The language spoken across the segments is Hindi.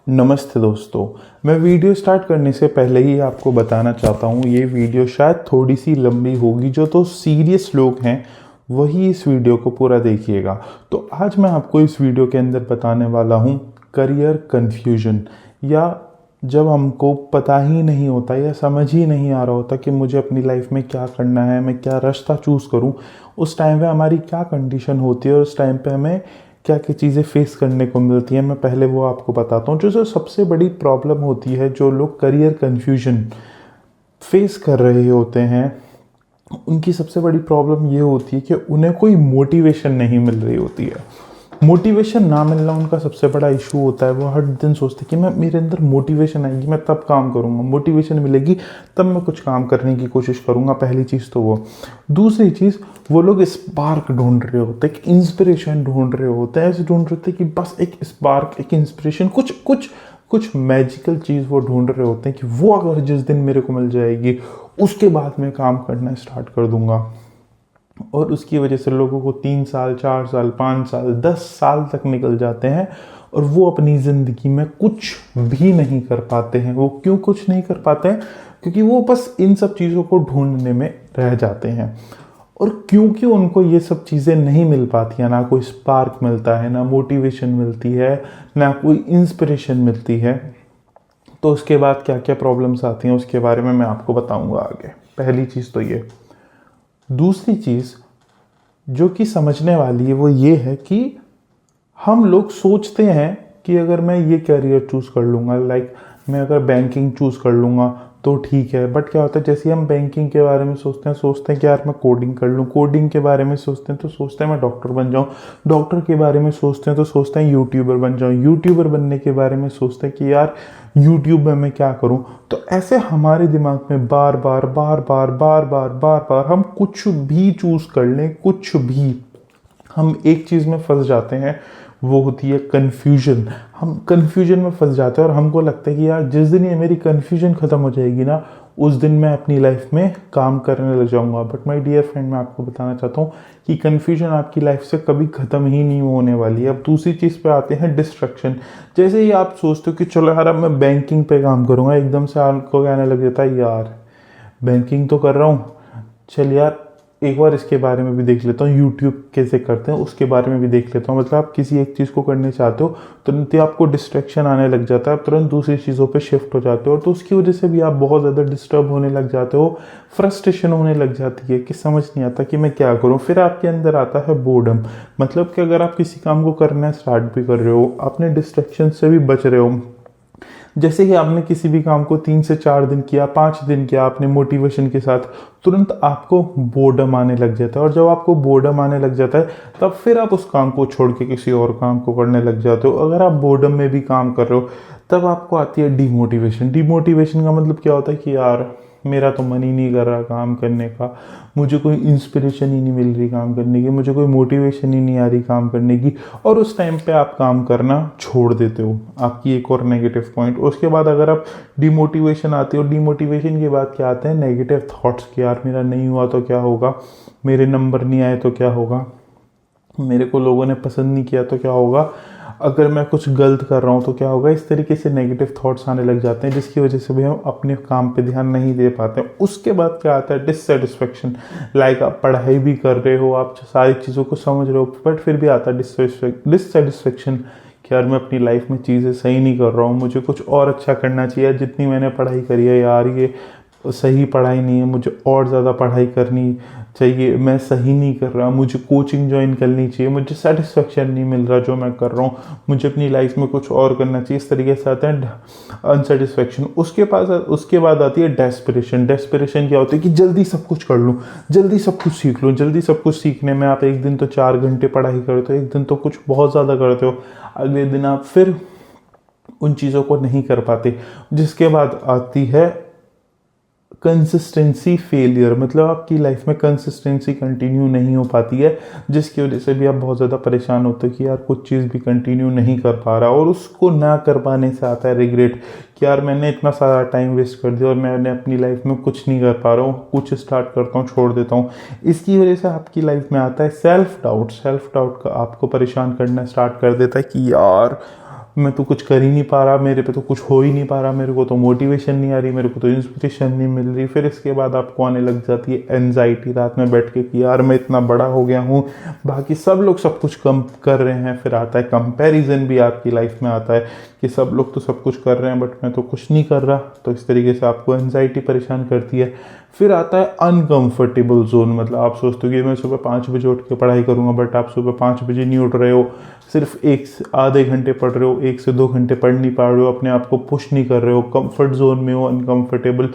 नमस्ते दोस्तों। मैं वीडियो स्टार्ट करने से पहले ही आपको बताना चाहता हूँ, ये वीडियो शायद थोड़ी सी लंबी होगी। जो तो सीरियस लोग हैं वही इस वीडियो को पूरा देखिएगा। तो आज मैं आपको इस वीडियो के अंदर बताने वाला हूँ करियर कन्फ्यूजन, या जब हमको पता ही नहीं होता या समझ ही नहीं आ रहा होता कि मुझे अपनी लाइफ में क्या करना है, मैं क्या रास्ता चूज़ करूँ। उस टाइम पे हमारी क्या कंडीशन होती है और उस टाइम पे हमें क्या क्या चीज़ें फेस करने को मिलती हैं, मैं पहले वो आपको बताता हूँ। जो सबसे बड़ी प्रॉब्लम होती है, जो लोग करियर कन्फ्यूजन फेस कर रहे होते हैं, उनकी सबसे बड़ी प्रॉब्लम ये होती है कि उन्हें कोई मोटिवेशन नहीं मिल रही होती है। मोटिवेशन ना मिलना उनका सबसे बड़ा इशू होता है। वो हर दिन सोचते हैं कि मैं मेरे अंदर मोटिवेशन आएगी, मैं तब काम करूँगा, मोटिवेशन मिलेगी तब मैं कुछ काम करने की कोशिश करूँगा। पहली चीज़ तो वो। दूसरी चीज़, वो लोग स्पार्क ढूंढ रहे होते हैं, एक इंस्पिरेशन ढूंढ रहे होते हैं। ऐसे ढूंढ रहे होते हैं कि बस एक स्पार्क, एक इंस्पिरेशन, कुछ कुछ कुछ मैजिकल चीज़ वो ढूंढ रहे होते हैं कि वो अगर जिस दिन मेरे को मिल जाएगी उसके बाद मैं काम करना स्टार्ट कर दूंगा। और उसकी वजह से लोगों को 3 साल, 4 साल, 5 साल, 10 साल तक निकल जाते हैं और वो अपनी ज़िंदगी में कुछ भी नहीं कर पाते हैं। वो क्यों कुछ नहीं कर पाते हैं? क्योंकि वो बस इन सब चीज़ों को ढूंढने में रह जाते हैं। और क्योंकि उनको ये सब चीज़ें नहीं मिल पाती हैं, ना कोई स्पार्क मिलता है, ना मोटिवेशन मिलती है, ना कोई इंस्पिरेशन मिलती है, तो उसके बाद क्या क्या प्रॉब्लम्स आती हैं उसके बारे में मैं आपको बताऊंगा आगे। पहली चीज़ तो ये। दूसरी चीज़ जो कि समझने वाली है वो ये है कि हम लोग सोचते हैं कि अगर मैं ये करियर चूज़ कर लूँगा, लाइक मैं अगर बैंकिंग चूज़ कर लूँगा तो ठीक है। बट क्या होता है, जैसे हम बैंकिंग के बारे में सोचते हैं कि यार मैं कोडिंग कर लूँ, कोडिंग के बारे में सोचते हैं तो सोचते हैं मैं डॉक्टर बन जाऊँ, डॉक्टर के बारे में सोचते हैं तो सोचते हैं यूट्यूबर बन जाऊँ, यूट्यूबर बनने के बारे में सोचते हैं कि यार यूट्यूब में मैं क्या करूँ। तो ऐसे हमारे दिमाग में बार बार बार बार बार बार बार बार हम कुछ भी चूज़ कर लें, कुछ भी, हम एक चीज़ में फंस जाते हैं, वो होती है कन्फ्यूजन। हम कन्फ्यूजन में फंस जाते हैं और हमको लगता है कि यार जिस दिन ये मेरी कन्फ्यूजन ख़त्म हो जाएगी ना, उस दिन मैं अपनी लाइफ में काम करने लग जाऊंगा। बट माय डियर फ्रेंड, मैं आपको बताना चाहता हूँ कि कन्फ्यूजन आपकी लाइफ से कभी ख़त्म ही नहीं होने वाली है। अब दूसरी चीज़ पे आते हैं, डिस्ट्रक्शन। जैसे ही आप सोचते हो कि चलो यार अब मैं बैंकिंग पे काम करूँगा, एकदम से आपको कहने लग जाता है यार बैंकिंग तो कर रहा हूँ, चल यार एक बार इसके बारे में भी देख लेता हूँ, यूट्यूब कैसे करते हैं उसके बारे में भी देख लेता हूँ। मतलब आप किसी एक चीज़ को करने चाहते हो, तुरंत ही आपको डिस्ट्रैक्शन आने लग जाता है, आप तुरंत दूसरी चीज़ों पे शिफ्ट हो जाते हो, तो उसकी वजह से भी आप बहुत ज़्यादा डिस्टर्ब होने लग जाते हो, फ्रस्ट्रेशन होने लग जाती है कि समझ नहीं आता कि मैं क्या करूँ। फिर आपके अंदर आता है बोर्डम। मतलब कि अगर आप किसी काम को करना स्टार्ट भी कर रहे हो, अपने डिस्ट्रैक्शन से भी बच रहे हो, जैसे ही आपने किसी भी काम को 3 से 4 दिन किया, 5 दिन किया आपने मोटिवेशन के साथ, तुरंत आपको बोर्डम आने लग जाता है। और जब आपको बोर्डम आने लग जाता है तब फिर आप उस काम को छोड़ के किसी और काम को करने लग जाते हो। अगर आप बोर्डम में भी काम कर रहे हो तब आपको आती है डिमोटिवेशन। डिमोटिवेशन का मतलब क्या होता है कि यार मेरा तो मन ही नहीं कर रहा काम करने का, मुझे कोई इंस्पिरेशन ही नहीं मिल रही काम करने की, मुझे कोई मोटिवेशन ही नहीं आ रही काम करने की। और उस टाइम पे आप काम करना छोड़ देते हो। आपकी एक और नेगेटिव पॉइंट। उसके बाद अगर आप डिमोटिवेशन आती हो, डिमोटिवेशन के बाद क्या आते हैं, नेगेटिव थॉट्स कि यार मेरा नहीं हुआ तो क्या होगा, मेरे नंबर नहीं आए तो क्या होगा, मेरे को लोगों ने पसंद नहीं किया तो क्या होगा, अगर मैं कुछ गलत कर रहा हूँ तो क्या होगा। इस तरीके से नेगेटिव थॉट्स आने लग जाते हैं, जिसकी वजह से भी हम अपने काम पे ध्यान नहीं दे पाते हैं। उसके बाद क्या आता है, डिससेटिस्फेक्शन। लाइक आप पढ़ाई भी कर रहे हो, आप सारी चीज़ों को समझ रहे हो, बट फिर भी आता है डिससेटिस्फेक्शन कि यार मैं अपनी लाइफ में चीज़ें सही नहीं कर रहा हूँ, मुझे कुछ और अच्छा करना चाहिए। जितनी मैंने पढ़ाई करी है यार ये सही पढ़ाई नहीं है, मुझे और ज़्यादा पढ़ाई करनी चाहिए, मैं सही नहीं कर रहा, मुझे कोचिंग ज्वाइन करनी चाहिए, मुझे सेटिस्फेक्शन नहीं मिल रहा जो मैं कर रहा हूँ, मुझे अपनी लाइफ में कुछ और करना चाहिए। इस तरीके से आता है अनसेटिस्फेक्शन। उसके बाद आती है डेस्परेशन। डेस्परेशन क्या होती है कि जल्दी सब कुछ कर लूँ, जल्दी सब कुछ सीख लूँ। जल्दी सब कुछ सीखने में आप एक दिन तो 4 घंटे पढ़ाई करते हो, एक दिन तो कुछ बहुत ज़्यादा करते हो, अगले दिन आप फिर उन चीज़ों को नहीं कर पाते। जिसके बाद आती है कंसिस्टेंसी फेलियर। मतलब आपकी लाइफ में कंसिस्टेंसी कंटिन्यू नहीं हो पाती है, जिसकी वजह से भी आप बहुत ज़्यादा परेशान होते हो कि यार कुछ चीज़ भी कंटिन्यू नहीं कर पा रहा। और उसको ना कर पाने से आता है रिग्रेट कि यार मैंने इतना सारा टाइम वेस्ट कर दिया और मैंने अपनी लाइफ में कुछ नहीं कर पा रहा हूँ, कुछ स्टार्ट करता हूँ छोड़ देता हूँ। इसकी वजह से आपकी लाइफ में आता है सेल्फ डाउट। सेल्फ डाउट का आपको परेशान करना स्टार्ट कर देता है कि यार मैं तो कुछ कर ही नहीं पा रहा, मेरे पे तो कुछ हो ही नहीं पा रहा, मेरे को तो मोटिवेशन नहीं आ रही, मेरे को तो इंस्पिरेशन नहीं मिल रही। फिर इसके बाद आपको आने लग जाती है एनजाइटी रात में बैठ के कि यार मैं इतना बड़ा हो गया हूँ, बाकी सब लोग सब कुछ कम कर रहे हैं। फिर आता है कंपैरिजन भी आपकी लाइफ में आता है कि सब लोग तो सब कुछ कर रहे हैं बट मैं तो कुछ नहीं कर रहा, तो इस तरीके से आपको एनजाइटी परेशान करती है। फिर आता है अनकंफर्टेबल जोन, मतलब आप सोचते हो कि मैं सुबह 5 बजे उठ के पढ़ाई करूँगा, बट आप सुबह 5 बजे नहीं उठ रहे हो, सिर्फ आधे घंटे पढ़ रहे हो, 1 से 2 घंटे पढ़ नहीं पा रहे हो, अपने आप को पुश नहीं कर रहे हो, कंफर्ट जोन में हो, अनकंफर्टेबल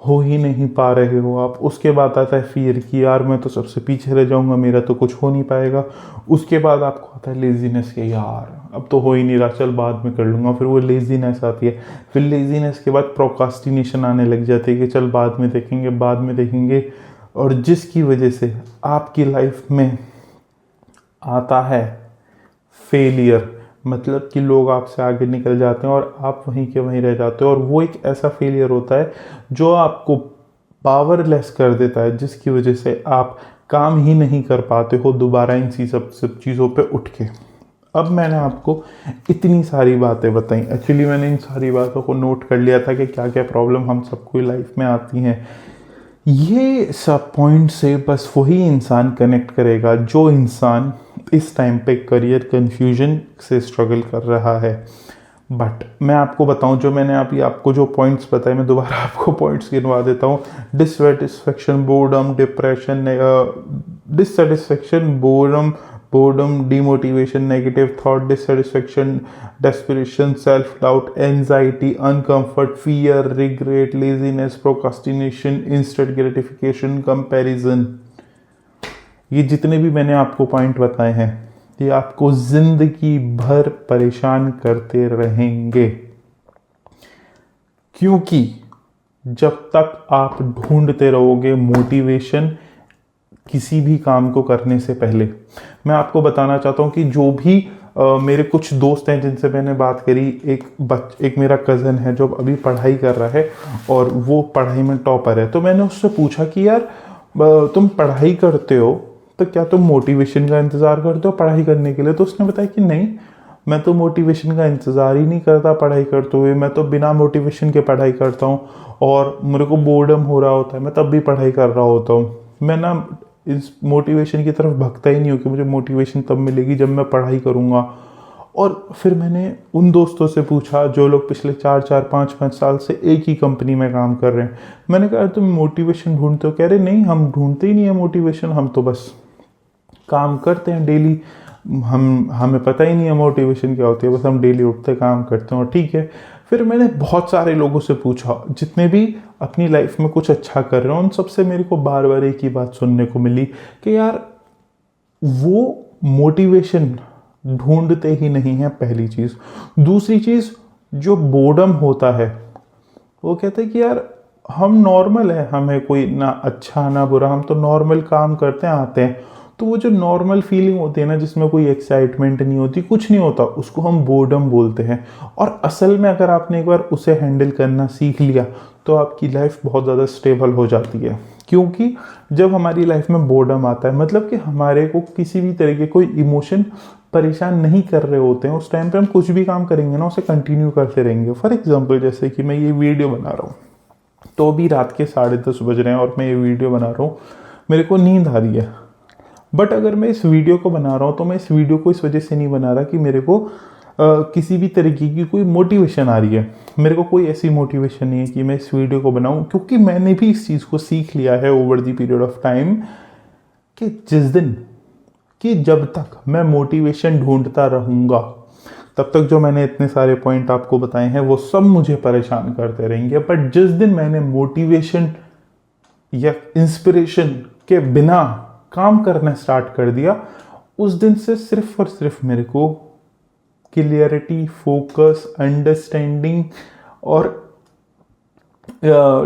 हो ही नहीं पा रहे हो आप। उसके बाद आता है फियर कि यार मैं तो सबसे पीछे रह जाऊंगा, मेरा तो कुछ हो नहीं पाएगा। उसके बाद आपको आता है लेजीनेस के, यार अब तो हो ही नहीं रहा, चल बाद में कर लूँगा, फिर वो लेजीनेस आती है। फिर लेजीनेस के बाद प्रोक्रास्टिनेशन आने लग जाती है कि चल बाद में देखेंगे, बाद में देखेंगे, और जिसकी वजह से आपकी लाइफ में आता है फेलियर, मतलब कि लोग आपसे आगे निकल जाते हैं और आप वहीं के वहीं रह जाते हो। और वो एक ऐसा फेलियर होता है जो आपको पावरलेस कर देता है, जिसकी वजह से आप काम ही नहीं कर पाते हो दोबारा इन सब चीज़ों पे उठ के। अब मैंने आपको इतनी सारी बातें बताई, एक्चुअली मैंने इन सारी बातों को नोट कर लिया था कि क्या क्या प्रॉब्लम हम सबको लाइफ में आती हैं। ये सब पॉइंट से बस वही इंसान कनेक्ट करेगा जो इंसान इस टाइम पे करियर कन्फ्यूजन से स्ट्रगल कर रहा है। बट मैं आपको बताऊं, जो मैंने अभी आपको जो पॉइंट्स बताए, मैं दोबारा आपको पॉइंट्स गिनवा देता हूँ। Dissatisfaction, boredom, depression, dissatisfaction, boredom, demotivation, negative thought, dissatisfaction, desperation, self-doubt, anxiety, uncomfort, fear, regret, laziness, procrastination, instant gratification, comparison। ये जितने भी मैंने आपको पॉइंट बताए हैं, ये आपको जिंदगी भर परेशान करते रहेंगे, क्योंकि जब तक आप ढूंढते रहोगे मोटिवेशन किसी भी काम को करने से पहले। मैं आपको बताना चाहता हूँ कि जो भी मेरे कुछ दोस्त हैं जिनसे मैंने बात करी, एक मेरा कज़न है जो अभी पढ़ाई कर रहा है और वो पढ़ाई में टॉपर है। तो मैंने उससे पूछा कि यार तुम पढ़ाई करते हो तो क्या तुम मोटिवेशन का इंतज़ार करते हो पढ़ाई करने के लिए? तो उसने बताया कि नहीं, मैं तो मोटिवेशन का इंतज़ार ही नहीं करता पढ़ाई करते हुए, मैं तो बिना मोटिवेशन के पढ़ाई करता हूँ, और मेरे को बोर्डम हो रहा होता है मैं तब भी पढ़ाई कर रहा होता हूँ। मैं ना इस मोटिवेशन की तरफ भगता ही नहीं हूँ कि मुझे मोटिवेशन तब मिलेगी जब मैं पढ़ाई करूँगा। और फिर मैंने उन दोस्तों से पूछा जो लोग पिछले 4-4, 5-5 साल से एक ही कंपनी में काम कर रहे हैं। मैंने कहा तुम मोटिवेशन ढूंढते हो? कह रहे नहीं, हम ढूंढते ही नहीं है मोटिवेशन, हम तो बस काम करते हैं डेली, हमें पता ही नहीं है मोटिवेशन क्या होती है, बस हम डेली उठते काम करते हैं और ठीक है। फिर मैंने बहुत सारे लोगों से पूछा जितने भी अपनी लाइफ में कुछ अच्छा कर रहे हैं, उन सबसे मेरे को बार बार एक ही बात सुनने को मिली कि यार वो मोटिवेशन ढूंढते ही नहीं है, पहली चीज़। दूसरी चीज़, जो बोर्डम होता है, वो कहते हैं कि यार हम नॉर्मल है, हमें कोई ना अच्छा ना बुरा, हम तो नॉर्मल काम करते हैं आते हैं। तो वो जो नॉर्मल फीलिंग होती है ना, जिसमें कोई एक्साइटमेंट नहीं होती, कुछ नहीं होता, उसको हम बोर्डम बोलते हैं। और असल में अगर आपने एक बार उसे हैंडल करना सीख लिया तो आपकी लाइफ बहुत ज़्यादा स्टेबल हो जाती है। क्योंकि जब हमारी लाइफ में बोर्डम आता है, मतलब कि हमारे को किसी भी तरह के कोई इमोशन परेशान नहीं कर रहे होते हैं, उस टाइम पे हम कुछ भी काम करेंगे ना, उसे कंटिन्यू करते रहेंगे। फॉर एग्जाम्पल, जैसे कि मैं ये वीडियो बना रहा हूँ, तो अभी रात के 10:30 बज रहे हैं और मैं ये वीडियो बना रहा हूँ, मेरे को नींद आ रही है। बट अगर मैं इस वीडियो को बना रहा हूँ तो मैं इस वीडियो को इस वजह से नहीं बना रहा कि मेरे को किसी भी तरीके की कोई मोटिवेशन आ रही है। मेरे को कोई ऐसी मोटिवेशन नहीं है कि मैं इस वीडियो को बनाऊं, क्योंकि मैंने भी इस चीज़ को सीख लिया है over the period of time कि जब तक मैं मोटिवेशन ढूंढता रहूँगा तब तक जो मैंने इतने सारे पॉइंट आपको बताए हैं वो सब मुझे परेशान करते रहेंगे। बट जिस दिन मैंने मोटिवेशन या इंस्पिरेशन के बिना काम करना स्टार्ट कर दिया, उस दिन से सिर्फ और सिर्फ मेरे को क्लियरिटी, फोकस, अंडरस्टैंडिंग और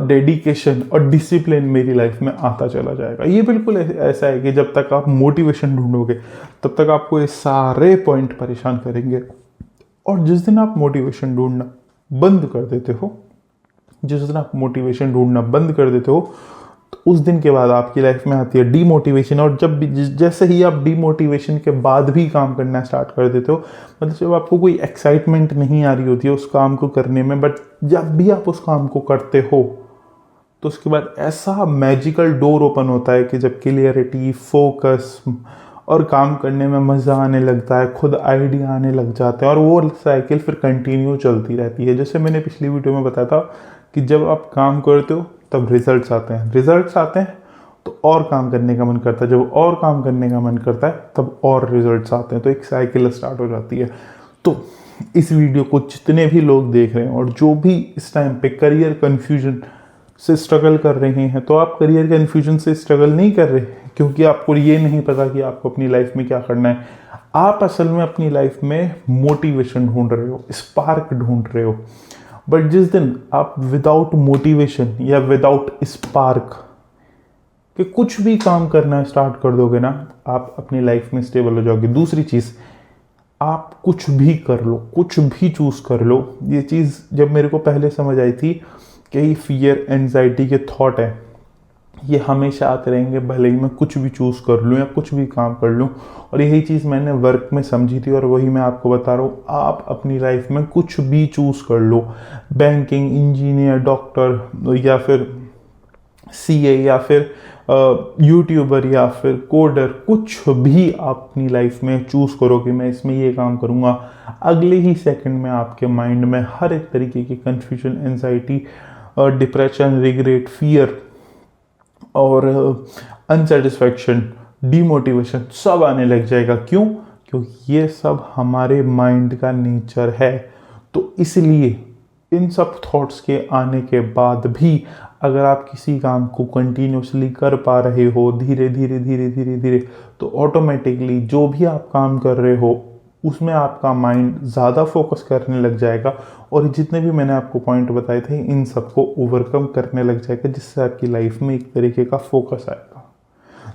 डेडिकेशन और डिसिप्लिन मेरी लाइफ में आता चला जाएगा। ये बिल्कुल ऐसा है कि जब तक आप मोटिवेशन ढूंढोगे तब तक आपको ये सारे पॉइंट परेशान करेंगे, और जिस दिन आप मोटिवेशन ढूंढना बंद कर देते हो, जिस दिन आप मोटिवेशन ढूंढना बंद कर देते हो, तो उस दिन के बाद आपकी लाइफ में आती है डीमोटिवेशन, और जैसे ही आप डीमोटिवेशन के बाद भी काम करना स्टार्ट कर देते हो, मतलब जब आपको कोई एक्साइटमेंट नहीं आ रही होती है उस काम को करने में, बट जब भी आप उस काम को करते हो तो उसके बाद ऐसा मैजिकल डोर ओपन होता है कि जब क्लियरिटी, फोकस और काम करने में मज़ा आने लगता है, खुद आइडिया आने लग जाते हैं, और वो साइकिल फिर कंटिन्यू चलती रहती है। जैसे मैंने पिछली वीडियो में बताया था कि जब आप काम करते हो तब रिजल्ट्स आते हैं, रिजल्ट्स आते हैं तो और काम करने का मन करता है, जब और काम करने का मन करता है तब और रिजल्ट्स आते हैं, तो एक साइकिल स्टार्ट हो जाती है। तो इस वीडियो को जितने भी लोग देख रहे हैं और जो भी इस टाइम पे करियर कन्फ्यूजन से स्ट्रगल कर रहे हैं, तो आप करियर कन्फ्यूजन से स्ट्रगल नहीं कर रहे क्योंकि आपको ये नहीं पता कि आपको अपनी लाइफ में क्या करना है। आप असल में अपनी लाइफ में मोटिवेशन ढूंढ रहे हो, स्पार्क ढूंढ रहे हो। बट जिस दिन आप विदाउट मोटिवेशन या विदाउट स्पार्क कि कुछ भी काम करना स्टार्ट कर दोगे ना, आप अपनी लाइफ में स्टेबल हो जाओगे। दूसरी चीज़, आप कुछ भी कर लो, कुछ भी चूज कर लो। ये चीज़ जब मेरे को पहले समझ आई थी कि ये फियर, एंजाइटी के थॉट है, ये हमेशा आते रहेंगे भले ही मैं कुछ भी चूज़ कर लूँ या कुछ भी काम कर लूँ। और यही चीज़ मैंने वर्क में समझी थी और वही मैं आपको बता रहा हूँ। आप अपनी लाइफ में कुछ भी चूज़ कर लो, बैंकिंग, इंजीनियर, डॉक्टर या फिर सीए या फिर यूट्यूबर या फिर कोडर, कुछ भी आप अपनी लाइफ में चूज़ करो कि मैं इसमें ये काम करूँगा, अगले ही सेकंड में आपके माइंड में हर एक तरीके की confusion, anxiety, depression, regret, fear और अनसेटिस्फैक्शन, डीमोटिवेशन सब आने लग जाएगा। क्यों? क्योंकि ये सब हमारे माइंड का नेचर है। तो इसलिए इन सब थॉट्स के आने के बाद भी अगर आप किसी काम को कंटिन्यूसली कर पा रहे हो, धीरे धीरे धीरे धीरे धीरे, तो ऑटोमेटिकली जो भी आप काम कर रहे हो उसमें आपका माइंड ज़्यादा फोकस करने लग जाएगा, और जितने भी मैंने आपको पॉइंट बताए थे इन सबको ओवरकम करने लग जाएगा, जिससे आपकी लाइफ में एक तरीके का फोकस आएगा।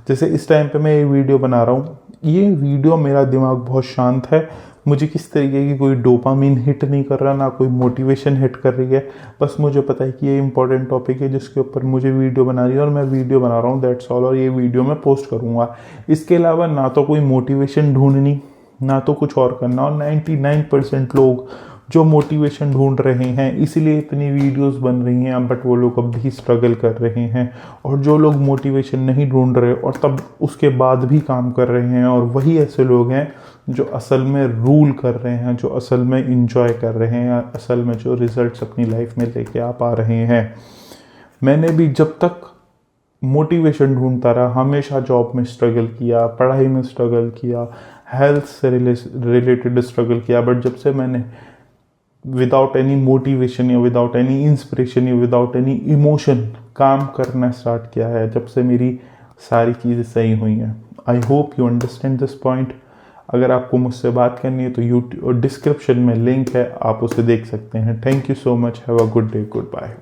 जैसे इस टाइम पे मैं ये वीडियो बना रहा हूँ, ये वीडियो मेरा दिमाग बहुत शांत है, मुझे किस तरीके की कोई डोपामिन हिट नहीं कर रहा, ना कोई मोटिवेशन हिट कर रही है। बस मुझे पता है कि ये इंपॉर्टेंट टॉपिक है जिसके ऊपर मुझे वीडियो बना रही है और मैं वीडियो बना रहा हूँ, दैट्स ऑल। और ये वीडियो मैं पोस्ट करूँगा। इसके अलावा ना तो कोई मोटिवेशन ढूंढनी, ना तो कुछ और करना। और 99% लोग जो मोटिवेशन ढूंढ रहे हैं, इसीलिए इतनी वीडियोस बन रही हैं, बट वो लोग अब भी स्ट्रगल कर रहे हैं। और जो लोग मोटिवेशन नहीं ढूंढ रहे और तब उसके बाद भी काम कर रहे हैं, और वही ऐसे लोग हैं जो असल में रूल कर रहे हैं, जो असल में इंजॉय कर रहे हैं, असल में जो रिजल्ट्स अपनी लाइफ में लेके आ पा रहे हैं। मैंने भी जब तक मोटिवेशन ढूंढता रहा, हमेशा जॉब में स्ट्रगल किया, पढ़ाई में स्ट्रगल किया, हेल्थ से रिलेटेड स्ट्रगल किया। बट जब से मैंने विदाउट एनी मोटिवेशन या विदाउट एनी इंस्पिरेशन या विदाउट एनी इमोशन काम करना स्टार्ट किया है, जब से मेरी सारी चीज़ें सही हुई हैं। I hope you understand this point. अगर आपको मुझसे बात करनी है तो यूट्यूब डिस्क्रिप्शन में लिंक है, आप उसे देख सकते हैं। Thank you so much, have a good day, good bye.